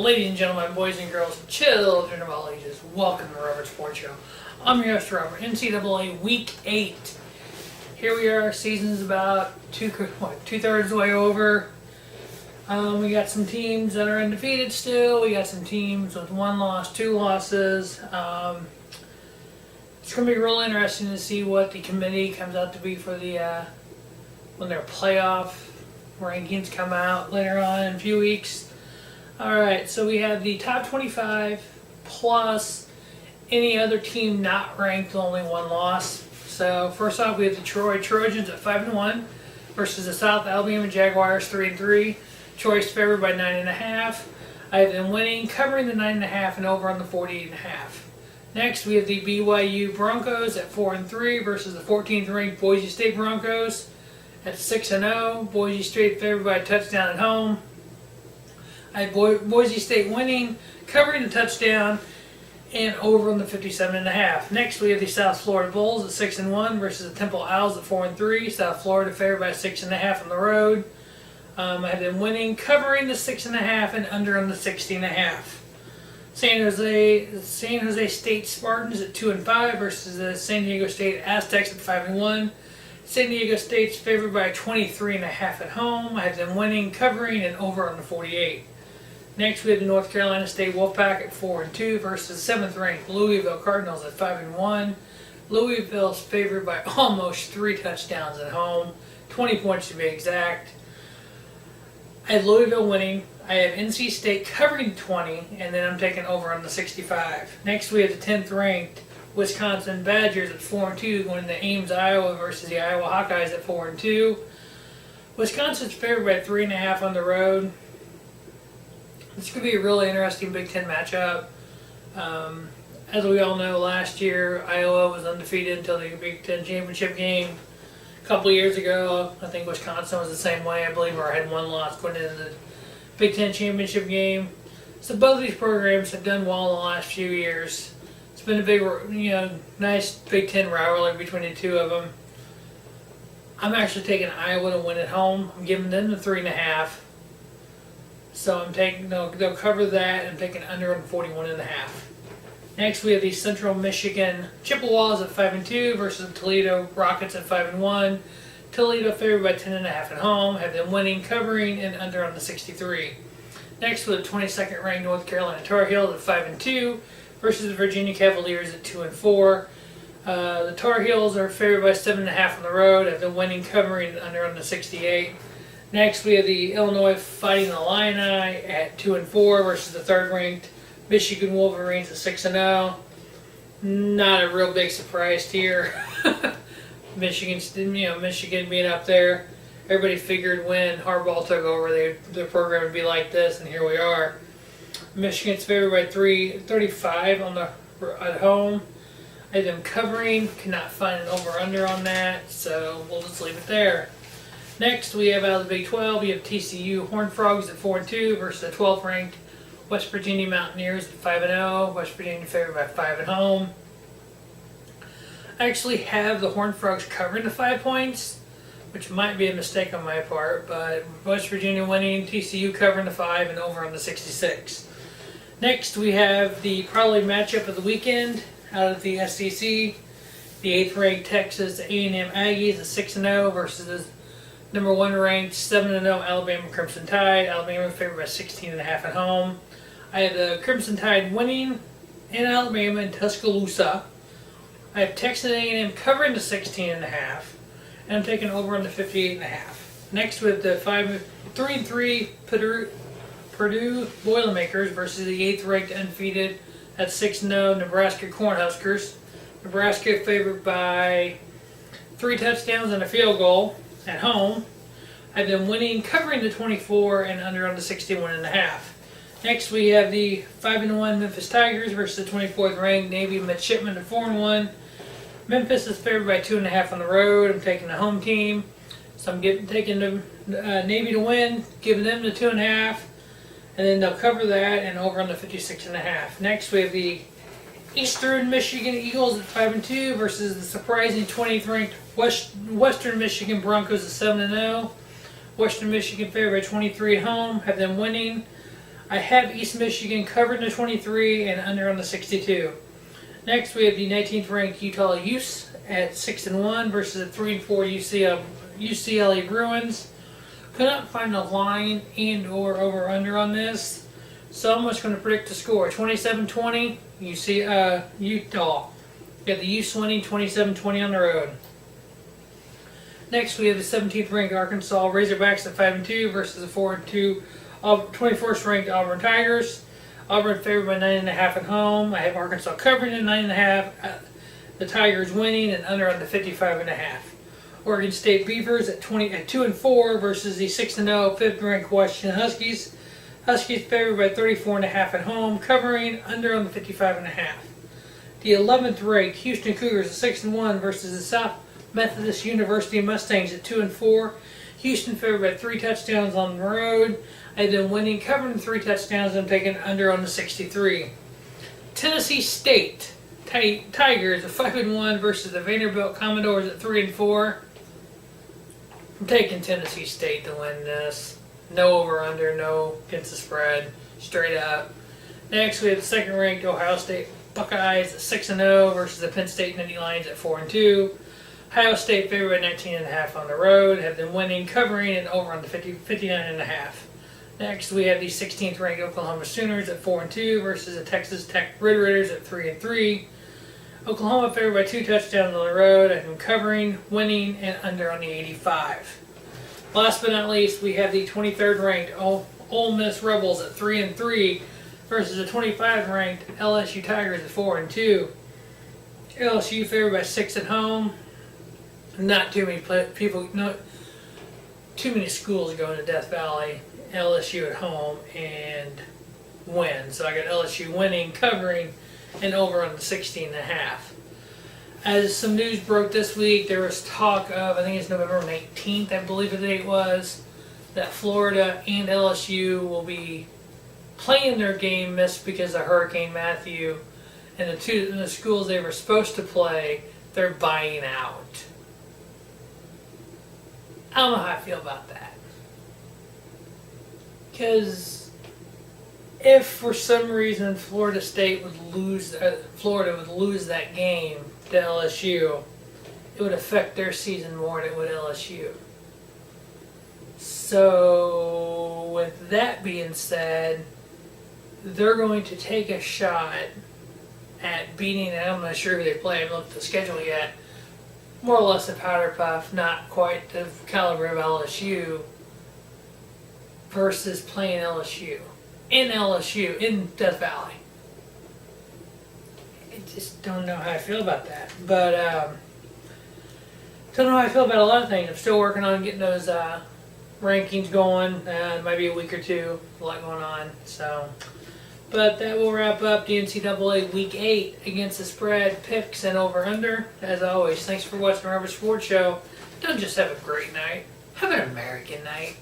Ladies and gentlemen, boys and girls, children of all ages, welcome to the Robert Sports Show. I'm your host, Robert. NCAA Week 8. Here we are, season's about two-thirds of the way over. We got some teams that are undefeated still. We got some teams with 1 loss, 2 losses. It's going to be real interesting to see what the committee comes out to be for the when their playoff rankings come out later on in a few weeks. Alright, so we have the top 25 plus any other team not ranked, only 1 loss. So first off, we have the Troy Trojans at 5-1 versus the South Alabama Jaguars 3-3. Troy's favored by 9.5. I have them winning, covering the 9.5 and over on the 48.5. Next, we have the BYU Broncos at 4-3 versus the 14th ranked Boise State Broncos at 6-0. Boise State favored by a touchdown at home. I have Boise State winning, covering the touchdown, and over on the 57.5. Next, we have the South Florida Bulls at 6-1 versus the Temple Owls at 4-3. South Florida favored by 6.5 on the road. I have them winning, covering the 6.5 and under on the 60.5. San Jose State Spartans at 2-5 versus the San Diego State Aztecs at 5-1. San Diego State's favored by 23.5 at home. I have them winning, covering, and over on the 48. Next, we have the North Carolina State Wolfpack at 4-2 versus 7th ranked Louisville Cardinals at 5-1. Louisville's favored by almost 3 touchdowns at home, 20 points to be exact. I have Louisville winning. I have NC State covering 20, and then I'm taking over on the 65. Next, we have the 10th ranked Wisconsin Badgers at 4-2 going to Ames, Iowa versus the Iowa Hawkeyes at 4-2. Wisconsin's favored by 3.5 on the road. This could be a really interesting Big Ten matchup. As we all know, last year Iowa was undefeated until the Big Ten championship game. A couple of years ago, I think Wisconsin was the same way. I believe, or had 1 loss going into the Big Ten championship game. So both of these programs have done well in the last few years. It's been a big, nice Big Ten rivalry between the two of them. I'm actually taking Iowa to win at home. I'm giving them the 3.5. So I'm taking, they'll cover that. I'm taking under on 41.5. Next, we have the Central Michigan Chippewas at 5-2 versus the Toledo Rockets at 5-1. Toledo favored by 10.5 at home. Have them winning, covering, and under on the 63. Next, we have the 22nd ranked North Carolina Tar Heels at 5-2 versus the Virginia Cavaliers at 2-4. The Tar Heels are favored by 7.5 on the road. Have them winning, covering, and under on the 68. Next, we have the Illinois Fighting Illini at 2-4 versus the 3rd ranked Michigan Wolverines at 6-0. Not a real big surprise here. Michigan being up there. Everybody figured when Harbaugh took over, their program would be like this, and here we are. Michigan's favored by 35 at home. I have them covering. Cannot find an over/under on that, so we'll just leave it there. Next, we have out of the Big 12, we have TCU Horned Frogs at 4-2 versus the 12th ranked West Virginia Mountaineers at 5-0. West Virginia favored by 5 at home. I actually have the Horned Frogs covering the 5 points, which might be a mistake on my part, but West Virginia winning, TCU covering the 5 and over on the 66. Next, we have the probably matchup of the weekend out of the SEC. The 8th ranked Texas A&M Aggies at 6-0 versus the number 1 ranked 7-0 Alabama Crimson Tide. Alabama favored by 16.5 at home. I have the Crimson Tide winning in Alabama in Tuscaloosa. I have Texas A&M covering the 16.5, and I'm taking over on the 58.5. Next, with the 3-3 Purdue Boilermakers versus the 8th ranked undefeated at 6-0 Nebraska Cornhuskers. Nebraska favored by 3 touchdowns and a field goal at home. I have them winning, covering the 24 and under on the 61.5. Next, we have the 5-1 Memphis Tigers versus the 24th ranked Navy Midshipmen at 4-1. Memphis is favored by 2.5 on the road. I'm taking the home team, so I'm taking the Navy to win, giving them the 2.5, and then they'll cover that and over on the 56.5. Next, we have the Eastern Michigan Eagles at 5-2 versus the surprising 20th ranked Western Michigan Broncos at 7-0. Western Michigan favored by 23 at home. Have them winning. I have East Michigan covered in the 23 and under on the 62. Next, we have the 19th ranked Utah Utes at 6-1 versus the 3-4 UCLA Bruins. Could not find a line and or over under on this, so I'm just going to predict the score: 27-20 Utah. Got the Utes winning 27-20 on the road. Next, we have the 17th ranked Arkansas Razorbacks at 5-2 versus the 4-2 21st ranked Auburn Tigers. Auburn favored by 9.5 at home. I have Arkansas covering at 9.5. The Tigers winning and under on the 55.5. Oregon State Beavers at 2-4 versus the 6-0 5th ranked Washington Huskies. Huskies favored by 34.5 at home, covering under on the 55.5. The 11th ranked Houston Cougars at 6-1 versus the South Methodist University Mustangs at 2-4. Houston favored by 3 touchdowns on the road. I then winning, covering 3 touchdowns. I'm taking under on the 63. Tennessee State Tigers at 5-1 versus the Vanderbilt Commodores at 3-4. I'm taking Tennessee State to win this. No over under, no against the spread, straight up. Next, we have the 2nd ranked Ohio State Buckeyes at 6-0 versus the Penn State Nittany Lions at 4-2. Ohio State favored by 19.5 on the road, have them winning, covering, and over on the 59.5. Next, we have the 16th ranked Oklahoma Sooners at 4-2 versus the Texas Tech Red Raiders at 3-3. Oklahoma favored by 2 touchdowns on the road, have them covering, winning, and under on the 85. Last but not least, we have the 23rd ranked Ole Miss Rebels at 3-3 versus the 25th ranked LSU Tigers at 4-2. LSU favored by 6 at home. Not too many people, not too many schools going to Death Valley. LSU at home and win. So I got LSU winning, covering, and over on the 16.5. As some news broke this week, there was talk of, I think it's November 19th, I believe the date was, that Florida and LSU will be playing their game missed because of Hurricane Matthew, and the schools they were supposed to play, they're buying out. I don't know how I feel about that. Because if for some reason Florida would lose that game to LSU, it would affect their season more than it would LSU. So with that being said, they're going to take a shot at beating, and I'm not sure who they play, I haven't looked at the schedule yet, more or less a powder puff, not quite the caliber of LSU, versus playing LSU in Death Valley. I just don't know how I feel about that. But don't know how I feel about a lot of things. I'm still working on getting those rankings going. It might be a week or two. A lot going on. So, but that will wrap up the NCAA Week 8 against the spread, picks, and over/under. As always, thanks for watching our Sports Show. Don't just have a great night. Have an American night.